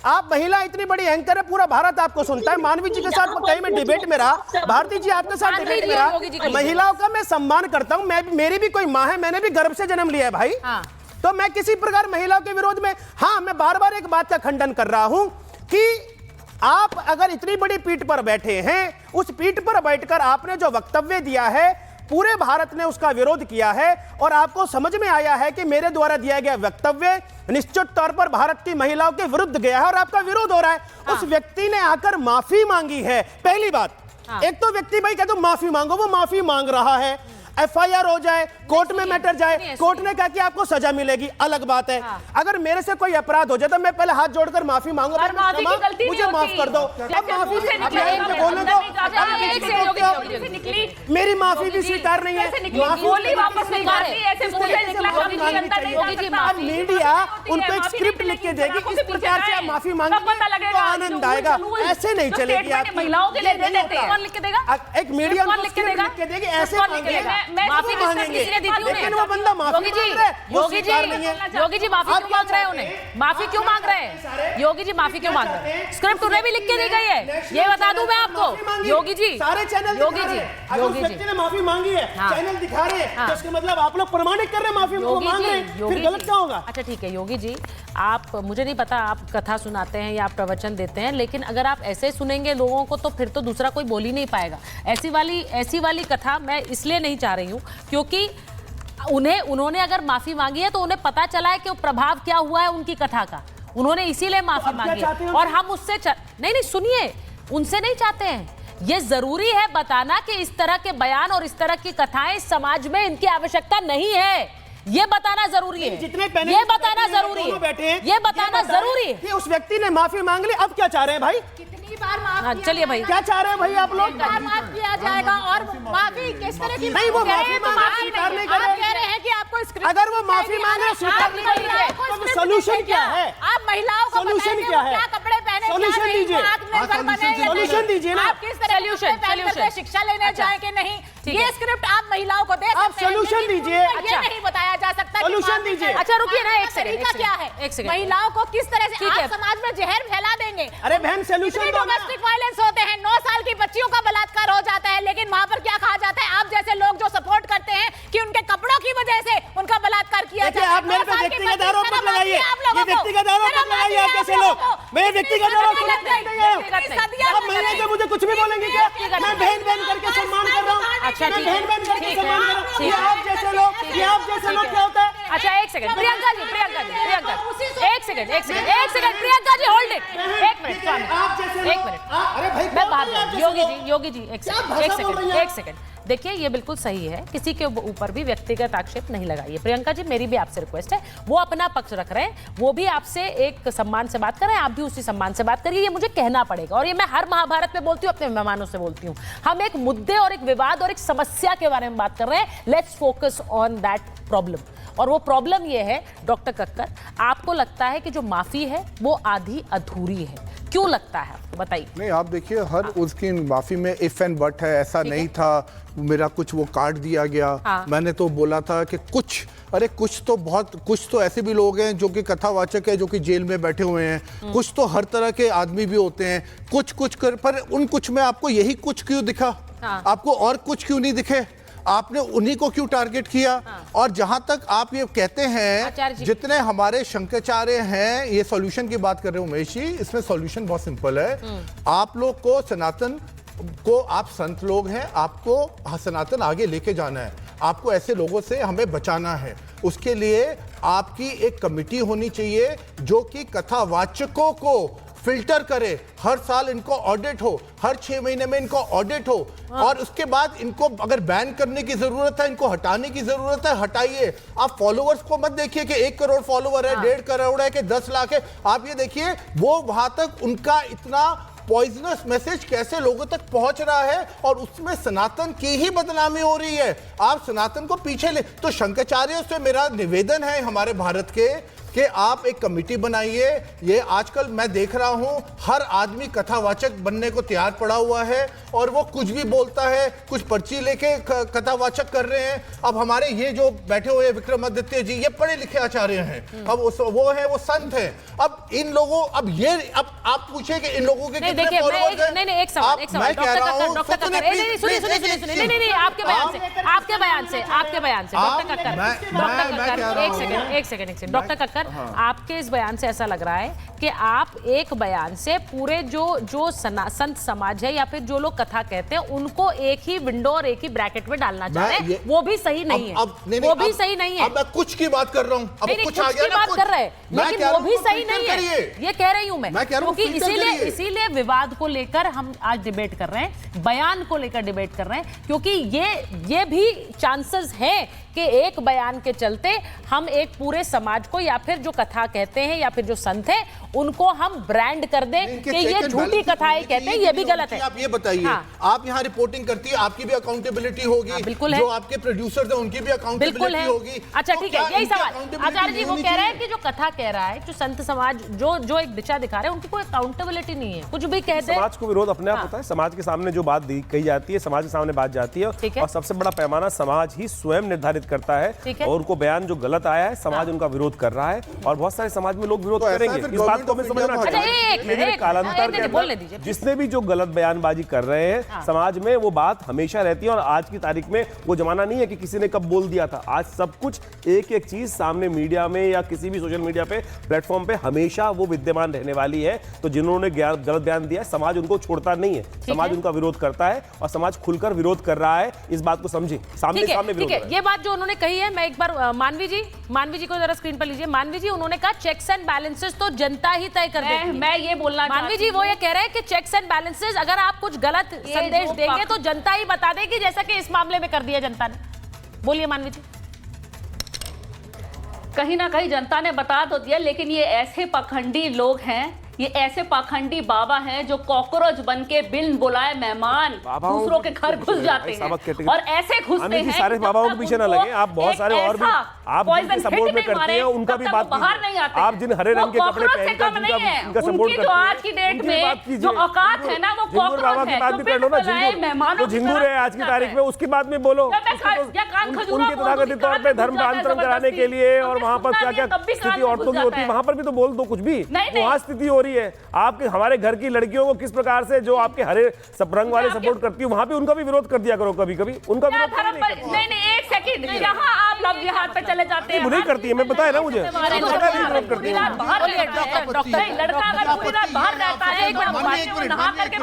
आप महिला इतनी बड़ी एंकर है, पूरा भारत आपको सुनता है। मानवी जी के साथ कहीं मैं डिबेट में रहा, भारती जी आपके साथ डिबेट में रहा। महिलाओं का मैं सम्मान करता हूं, मेरी भी कोई माँ है, मैंने भी गर्भ से जन्म लिया है भाई। तो मैं किसी प्रकार महिलाओं के विरोध में, हाँ मैं बार बार एक बात का खंडन कर रहा हूं कि आप अगर इतनी बड़ी पीठ पर बैठे हैं, उस पीठ पर बैठकर आपने जो वक्तव्य दिया है, पूरे भारत ने उसका विरोध किया है और आपको समझ में आया है कि मेरे द्वारा दिया गया वक्तव्य निश्चित तौर पर भारत की महिलाओं के विरुद्ध गया है और आपका विरोध हो रहा है। उस व्यक्ति ने आकर माफी मांगी है। पहली बात, एक तो व्यक्ति भाई कहते माफी मांगो, वो माफी मांग रहा है, एफआईआर हो जाए, कोर्ट में मैटर जाए, कोर्ट ने कहा कि आपको सजा मिलेगी, अलग बात है। अगर मेरे से कोई अपराध हो जाए तो मैं पहले हाथ जोड़कर माफी मांगूंगा, मुझे माफ कर दो। अब माफी बोलने दो, मेरी माफी भी स्वीकार नहीं है। मीडिया उनको एक स्क्रिप्ट लिख के देगी, इस प्रकार से आप माफी मांगेंगे तो आनंद आएगा, ऐसे नहीं चलेगी। महिलाओं के लिए लिख के देगा, एक मीडिया लिख के देगी, ऐसे मांगेगा, माफी किसी ने दी थी लेकिन वो बंदा माफी मांग रहा है, योगी जी माफी क्यों मांग रहे हैं? उन्हें माफी क्यों मांग रहे हैं? योगी जी माफी क्यों मांग रहे हैं? स्क्रिप्ट उन्हें भी लिख के दी गई है, ये बता दूं मैं आपको। योगी जी, सारे चैनल योगी जी ने माफी मांगी है, चैनल दिखा रहे हैं, तो इसका मतलब आप लोग प्रमाणित कर रहे हैं माफी मांग रहे हैं, फिर गलत क्या होगा? अच्छा ठीक है योगी जी, आप, मुझे नहीं पता आप कथा सुनाते हैं या आप प्रवचन देते हैं, लेकिन अगर आप ऐसे सुनेंगे लोगों को तो फिर तो दूसरा कोई बोल ही नहीं पाएगा। ऐसी वाली कथा मैं इसलिए नहीं चाह रही हूँ क्योंकि उन्होंने अगर माफी मांगी है तो उन्हें पता चला है कि वो प्रभाव क्या हुआ है उनकी कथा का, उन्होंने इसीलिए माफी मांगी है। और हम उससे नहीं सुनिए, उनसे नहीं चाहते हैं। ये जरूरी है बताना कि इस तरह के बयान और इस तरह की कथाएं समाज में इनकी आवश्यकता नहीं है, ये बताना जरूरी है। ये बताना जरूरी है, ये बताना जरूरी है कि उस व्यक्ति ने माफी मांग ली, अब क्या चाह रहे हैं भाई? कितनी बार माफ? चलिए भाई, क्या चाह रहे हैं भाई आप लोग? माफ किया जाएगा और माफी किस तरह की? नहीं, वो माफी स्वीकार नहीं कर कह रहे हैं कि आपको अगर वो माफी मांगे स्वीकार नहीं कर रहे हैं तो सोल्यूशन क्या है? आप महिलाओं को सोल्यूशन क्या है? क्या कपड़े पहने, सोल्यूशन दीजिए, सोल्यूशन दीजिए ना। आप किस तरह सोल्यूशन शिक्षा लेने जाए कि नहीं, ये स्क्रिप्ट आप महिलाओं को दे सकते हैं। आप सोल्यूशन दीजिए, ये नहीं बताया जा सकता सोल्यूशन दीजिए। अच्छा रुकिए ना, एक तरीका क्या है? एक सेकंड, महिलाओं को किस तरह से आप समाज में जहर फैला देंगे? अरे बहन सोल्यूशन डोमेस्टिक वायलेंस होते हैं, 9 साल की बच्चियों का बलात्कार हो जाता है, लेकिन वहां पर क्या कहा जाता है? आप जैसे लोग जो सपोर्ट करते हैं कि उनके कपड़ों की वजह से उनका बलात्कार किया जाता है। आप मेरे पे व्यक्तिगत आरोप मत लगाइए, ये व्यक्तिगत आरोप मत लगाइए। आप कैसे लोग, मैं व्यक्तिगत आरोप मत लगाइए। आप महिला के मुझे कुछ भी बोलेंगे क्या? मैं बहन करके सम्मान कर रहा हूँ। अच्छा ठीक बहन करके सम्मान कर रहा हूँ। ये आप जैसे लोग क्या होता है? अच्छा एक सेकंड, प्रियंका जी एक second Priyanka ji hold it, एक मिनट, मैं बात कर, योगी जी एक सेकंड देखिए, ये बिल्कुल सही है, किसी के ऊपर भी व्यक्तिगत आक्षेप नहीं लगाइए। प्रियंका जी, मेरी भी आपसे रिक्वेस्ट है, वो अपना पक्ष रख रहे हैं, वो भी आपसे एक सम्मान से बात कर रहे हैं, आप भी उसी सम्मान से बात करिए, ये मुझे कहना पड़ेगा। और ये मैं हर महाभारत में बोलती हूँ, अपने मेहमानों से बोलती हूँ, हम एक मुद्दे और एक विवाद और एक समस्या के बारे में बात कर रहे हैं। Let's focus on that problem. और वो प्रॉब्लम ये है डॉक्टर कक्कर, आपको लगता है कि जो माफी है वो आधी अधूरी है, क्यों लगता है आपको, बताइए। नहीं, आप देखिए, हर उसकी माफी में इफ एंड बट है, ऐसा नहीं था मेरा कुछ वो काट दिया गया। मैंने तो बोला था कि कुछ तो ऐसे भी लोग हैं जो कि कथावाचक है, जो कि जेल में बैठे हुए हैं, कुछ तो हर तरह के आदमी भी होते हैं, कुछ पर उन कुछ में आपको यही कुछ क्यों दिखा? आपको और कुछ क्यों नहीं दिखे? आपने उन्हीं को क्यों टारगेट किया? और जहां तक आप ये कहते हैं, जितने हमारे शंकराचार्य हैं, ये सॉल्यूशन की बात कर रहे हो उमेश जी, इसमें सॉल्यूशन बहुत सिंपल है। आप लोग को सनातन को, आप संत लोग हैं, आपको सनातन आगे लेके जाना है, आपको ऐसे लोगों से हमें बचाना है। उसके लिए आपकी एक कमेटी होनी चाहिए जो कि कथावाचकों को फिल्टर करे, हर साल इनको ऑडिट हो, हर 6 महीने में इनको ऑडिट हो, और उसके बाद इनको अगर बैन करने की जरूरत है, इनको हटाने की जरूरत है, हटाइए। आप फॉलोअर्स को मत देखिए कि 1 करोड़ फॉलोअर है, 1.5 करोड़ है कि 10 लाख है। आप ये देखिए वो वहां तक उनका इतना पॉइजनस मैसेज कैसे लोगों तक पहुंच रहा है, और उसमें सनातन की ही बदनामी हो रही है। आप सनातन को पीछे ले, तो शंकराचार्यों से मेरा निवेदन है हमारे भारत के कि आप एक कमेटी बनाइए। ये आजकल मैं देख रहा हूं हर आदमी कथावाचक बनने को तैयार पड़ा हुआ है, और वो कुछ भी बोलता है, कुछ पर्ची लेके कथावाचक कर रहे हैं। अब हमारे ये जो बैठे हुए विक्रमादित्य जी, ये पढ़े लिखे आचार्य हैं, अब वो है, वो संत है। अब इन लोगों, अब आप पूछे कि इन लोगों के कितने फॉलोअर्स हैं? नहीं, एक सवाल, मैं कह रहा हूं, डॉक्टर कक्कर, नहीं, आपके बयान से एक सेकंड डॉक्टर कक्कर, आपके इस बयान से ऐसा लग रहा है कि आप एक बयान से पूरे जो संत समाज है या फिर जो लोग कथा कहते हैं उनको एक ही विंडो और एक ही ब्रैकेट में डालना चाह रहे हैं। वो भी सही नहीं है, वो भी सही नहीं है। अब मैं कुछ की बात कर रहा हूं, अब कुछ आ गया ना, बात कर रहे हैं, लेकिन वो भी सही नहीं है, ये कह रही हूं मैं, क्योंकि इसीलिए विवाद को लेकर हम आज डिबेट कर रहे हैं, बयान को लेकर डिबेट कर रहे हैं, क्योंकि ये भी चांसेस है कि एक बयान के चलते हम एक पूरे समाज को या फिर जो कथा कहते हैं या फिर जो संत है उनको हम ब्रांड कर दें कि ये झूठी कथाएं कहते हैं, ये भी गलत है। आप ये बताइए, आप यहाँ रिपोर्टिंग करती है, आपकी भी अकाउंटेबिलिटी होगी, बिल्कुल है, जो आपके प्रोड्यूसर्स हैं उनकी भी अकाउंटेबिलिटी होगी। अच्छा ठीक है, यही सवाल आचार्य जी वो कह रहे हैं कि जो कथा कह रहा है, जो संत समाज जो एक दिशा दिखा रहे हैं, उनकी कोई अकाउंटेबिलिटी नहीं है, कुछ भी कहते हैं। समाज को विरोध अपने आप होता है, समाज के सामने जो बात कही जाती है, समाज के सामने बात जाती है, और सबसे बड़ा पैमाना समाज ही स्वयं निर्धारित करता है, और उनको बयान जो गलत आया है, समाज उनका विरोध कर रहा है, और बहुत सारे समाज में लोग विरोध करेंगे। इस बात को हमें समझना चाहिए। कालांतर के अंदर जिसने भी जो गलत बयानबाजी कर रहे हैं समाज में, वो बात हमेशा रहती है, और आज की तारीख में वो जमाना नहीं है कि किसी ने कब बोल दिया था। आज सब कुछ एक चीज सामने मीडिया में या किसी भी सोशल मीडिया पे प्लेटफॉर्म पे हमेशा वो विद्यमान रहने वाली है। तो जिन्होंने गलत बयान दिया है, समाज उनको छोड़ता नहीं है, समाज उनका विरोध करता है, और समाज खुलकर विरोध कर रहा है। इस बात को समझे, सामने विरोध है। ये बात जो उन्होंने कही है, मैं एक बार मानवी जी को जरा स्क्रीन पर लीजिए। मानवी जी, उन्होंने कहा चेक्स एंड बैलेंसेस तो जनता ही तय कर देती है। मैं ये बोलना, मानवी जी वो ये कह रहे हैं कि चेक्स एंड बैलेंसेस, अगर आप कुछ गलत संदेश देंगे तो जनता ही बता देगी, जैसा कि इस मामले में कर दिया जनता ने। बोलिए मानवी जी। कहीं ना कहीं जनता ने बता तो दिया, लेकिन ये ऐसे पाखंडी लोग हैं, ये ऐसे पाखंडी बाबा हैं जो कॉकरोच बन के बिन बुलाए मेहमान दूसरों के घर घुस जाते हैं, और ऐसे घुसते हैं। सारे बाबाओं के पीछे ना लगे, आप बहुत सारे और भी आप जिनके सपोर्ट में करते हैं उनका भी बात बाहर नहीं आते। आप जिन हरे रंग के कपड़े पहनकर उनका सपोर्ट करते हैं, आज की डेट में जो औकात है ना, वो कॉकरोच है। बात भी कर लो ना, जो झिंगुर है आज की तारीख में, उसकी बात में बोलो। उनके तथाकथित तौर पे धर्म का अंतरंग कराने के लिए, और वहां पर क्या क्या स्थिति औरतों की होती है, वहां पर भी तो बोल दो कुछ भी। वहां स्थिति हो है आपके हमारे घर की लड़कियों को किस प्रकार से जो आपके हरे रंग वाले सपोर्ट करती है, वहां पे उनका भी विरोध कर दिया करो कभी कभी, उनका विरोध नहीं, एक सेकंड, यहाँ आप लव जिहाद पे चले जाते हैं। नहीं करती है, मैं बताया ना मुझे, विरोध करती है। लड़का अगर पूरी रात बाहर रहता है, नहा करके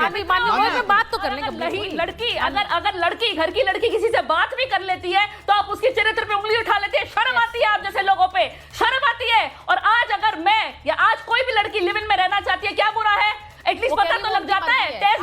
बात तो कर लेंगे। नहीं, लड़की अगर लड़की घर की लड़की किसी से बात भी कर लेती है तो आप उसके चरित्र पे उंगली उठा लेते हैं। शर्म आती है आप जैसे लोगों पे, शर्म आती है। और आज अगर मैं या आज कोई भी लड़की लिव इन में रहना चाहती है, क्या बुरा है? एटलीस्ट पता तो लग जाता है, टेस्ट